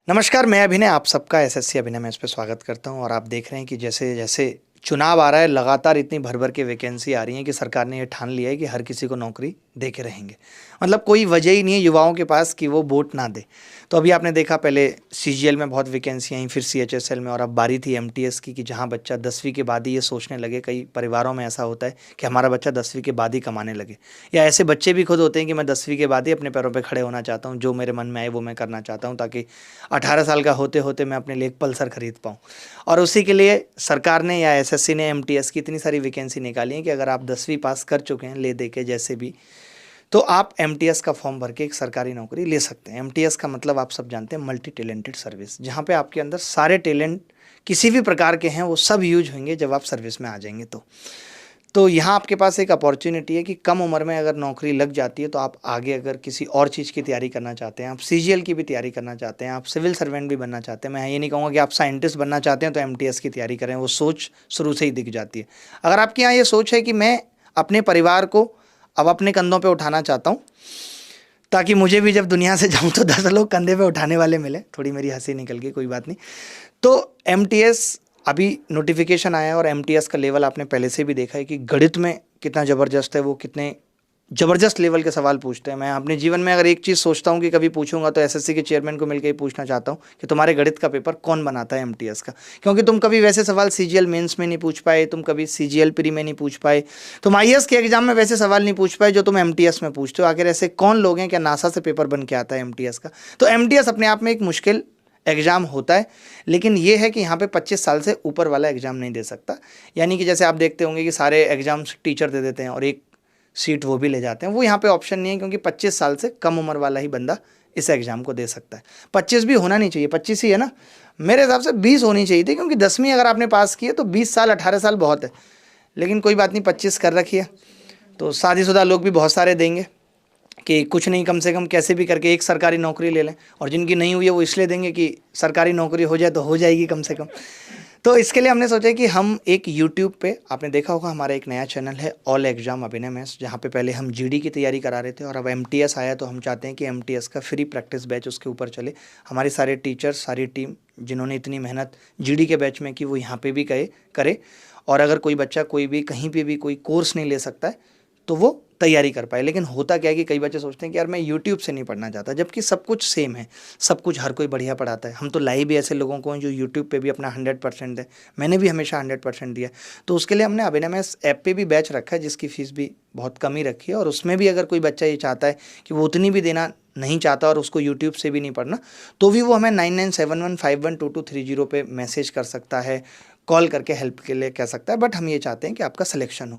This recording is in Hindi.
नमस्कार, मैं अभिनय आप सबका एसएससी अभिनय में इस पे स्वागत करता हूँ और आप देख रहे हैं कि जैसे-जैसे चुनाव आ रहा है, लगातार इतनी भर-भर के वैकेंसी आ रही हैं कि सरकार ने ये ठान लिया है कि हर किसी को नौकरी दे के रहेंगे। मतलब कोई वजह ही नहीं है युवाओं के पास कि वो वोट ना दें। तो अभी आपने देखा पहले सीजीएल में बहुत वैकेंसी आई, फिर सीएचएसएल में और अब बारी थी एमटीएस की कि जहाँ बच्चा 10वीं के बाद ही ये सोचने लगे, कई परिवारों में ऐसा होता है कि हमारा बच्चा 10वीं के बाद ही कमाने लगे। या ऐसे बच्चे भी खुद होते हैं कि मैं 10वीं के बाद ही अपने पैरों पे खड़े होना चाहता हूँ, जो मेरे मन में आए वो मैं करना चाहता हूँ ताकि 18 साल का होते-होते मैं अपने लिए एक पल्सर खरीद पाऊँ। और उसी के लिए सरकार ने या एसएससी ने एमटीएस की इतनी सारी वैकेंसी निकाली है कि अगर आप 10वीं पास कर चुके हैं ले दे के जैसे भी, तो आप एमटीएस का फॉर्म भर के एक सरकारी नौकरी ले सकते हैं। एमटीएस का मतलब आप सब जानते हैं, मल्टी टैलेंटेड सर्विस, जहाँ पे आपके अंदर सारे टैलेंट किसी भी प्रकार के हैं वो सब यूज होंगे जब आप सर्विस में आ जाएंगे तो यहाँ आपके पास एक अपॉर्चुनिटी है कि कम उम्र में अगर नौकरी लग जाती है तो आप आगे अगर किसी और चीज़ की तैयारी करना चाहते हैं, आप सीजीएल की भी तैयारी करना चाहते हैं, आप सिविल सर्वेंट भी बनना चाहते हैं, मैं ये नहीं कहूँगा कि आप साइंटिस्ट बनना चाहते हैं तो एमटीएस की तैयारी करें, वो सोच शुरू से ही दिख जाती है। अगर आपके यहाँ ये सोच है कि मैं अपने परिवार को अब अपने कंधों पर उठाना चाहता हूँ ताकि मुझे भी जब दुनिया से जाऊँ तो 10 लोग कंधे पे उठाने वाले मिले, थोड़ी मेरी हंसी निकल गई, कोई बात नहीं। तो एमटीएस अभी नोटिफिकेशन आया है और एमटीएस का लेवल आपने पहले से भी देखा है कि गणित में कितना ज़बरदस्त है, वो कितने ज़बरदस्त लेवल के सवाल पूछते हैं। मैं अपने जीवन में अगर एक चीज़ सोचता हूँ कि कभी पूछूंगा तो एसएससी के चेयरमैन को मिलकर ही पूछना चाहता हूँ कि तुम्हारे गणित का पेपर कौन बनाता है एमटीएस का, क्योंकि तुम कभी वैसे सवाल सीजीएल मेंस में नहीं पूछ पाए, तुम कभी सीजीएल प्री में नहीं पूछ पाए, तुम आईएएस के एग्जाम में वैसे सवाल नहीं पूछ पाए जो तुम एमटीएस में पूछते हो। आखिर ऐसे कौन लोग हैं, क्या नासा से पेपर बन के आता है एमटीएस का? तो एमटीएस अपने आप में एक मुश्किल एग्ज़ाम होता है, लेकिन ये है कि यहाँ पे 25 साल से ऊपर वाला एग्ज़ाम नहीं दे सकता। यानी कि जैसे आप देखते होंगे कि सारे एग्ज़ाम्स टीचर दे देते हैं और एक सीट वो भी ले जाते हैं, वो यहाँ पे ऑप्शन नहीं है क्योंकि 25 साल से कम उम्र वाला ही बंदा इस एग्ज़ाम को दे सकता है। 25 भी होना नहीं चाहिए, 25 ही है ना, मेरे हिसाब से 20 होनी चाहिए थी, क्योंकि 10वीं अगर आपने पास की है तो 20 साल 18 साल बहुत है, लेकिन कोई बात नहीं, 25 कर रखी है। तो शादीशुदा लोग भी बहुत सारे देंगे कि कुछ नहीं, कम से कम कैसे भी करके एक सरकारी नौकरी ले लें, और जिनकी नहीं हुई है वो इसलिए देंगे कि सरकारी नौकरी हो जाए तो हो जाएगी कम से कम। तो इसके लिए हमने सोचा कि हम एक यूट्यूब पे, आपने देखा होगा हमारा एक नया चैनल है ऑल एग्जाम अभिनय मैथ्स, जहाँ पे पहले हम जीडी की तैयारी करा रहे थे और अब एमटीएस आया तो हम चाहते हैं कि एमटीएस का फ्री प्रैक्टिस बैच उसके ऊपर चले। हमारे सारे टीचर्स, सारी टीम जिन्होंने इतनी मेहनत जीडी के बैच में की वो यहाँ पे भी करे, और अगर कोई बच्चा कोई भी कहीं पे भी कोई कोर्स नहीं ले सकता है तो वो तैयारी कर पाए। लेकिन होता क्या है कि कई बच्चे सोचते हैं कि यार मैं यूट्यूब से नहीं पढ़ना चाहता, जबकि सब कुछ सेम है, सब कुछ हर कोई बढ़िया पढ़ाता है। हम तो लाइव भी ऐसे लोगों को हैं जो यूट्यूब पे भी अपना 100% है, मैंने भी हमेशा 100% दिया। तो उसके लिए हमने अभिनय मैथ्स ऐप पे भी बैच रखा है जिसकी फ़ीस भी बहुत कम ही रखी है, और उसमें भी अगर कोई बच्चा ये चाहता है कि वो उतनी भी देना नहीं चाहता और उसको यूट्यूब से भी नहीं पढ़ना, तो भी वो हमें 9971512230 पे मैसेज कर सकता है, कॉल करके हेल्प के लिए कह सकता है, बट हम ये चाहते हैं कि आपका सिलेक्शन हो।